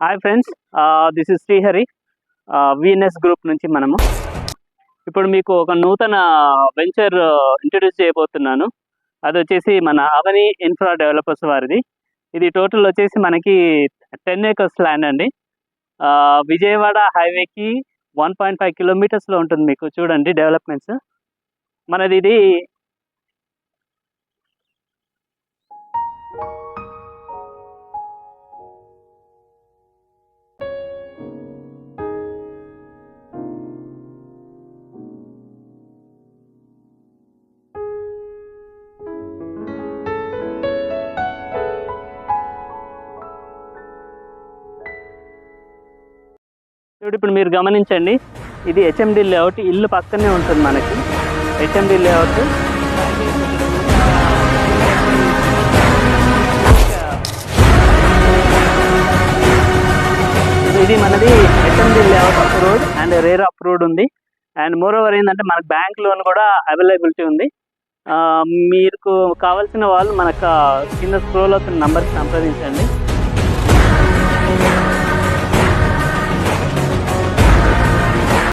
Hi friends, this is Srihari. VNS group నుంచి మనము ఇప్పుడు మీకు ఒక నూతన వెంచర్ ఇంట్రడ్యూస్ చేయబోతున్నాను. అది వచ్చేసి మన అవని ఇన్ఫ్రా డెవలపర్స్ వారిది. ఇది టోటల్ వచ్చేసి మనకి 10 acres ల్యాండ్ అండి. విజయవాడ హైవేకి 1.5 కిలోమీటర్స్లో ఉంటుంది. మీకు చూడండి డెవలప్మెంట్స్. మనది ఇది ఇప్పుడు మీరు గమనించండి, ఇది హెచ్ఎండి లేఅవుట్. ఇల్లు పక్కనే ఉంటుంది మనకి హెచ్ఎండి లేఅవుట్. ఇది మనది HMD layout approved and rare approved ఉంది. అండ్ మోర్ ఓవర్ ఏంటంటే మనకు బ్యాంక్ లోన్ కూడా అవైలబిలిటీ ఉంది. మీకు కావాల్సిన వాళ్ళు మనకు కింద స్క్రోల్ అవుతున్న నంబర్కి సంప్రదించండి.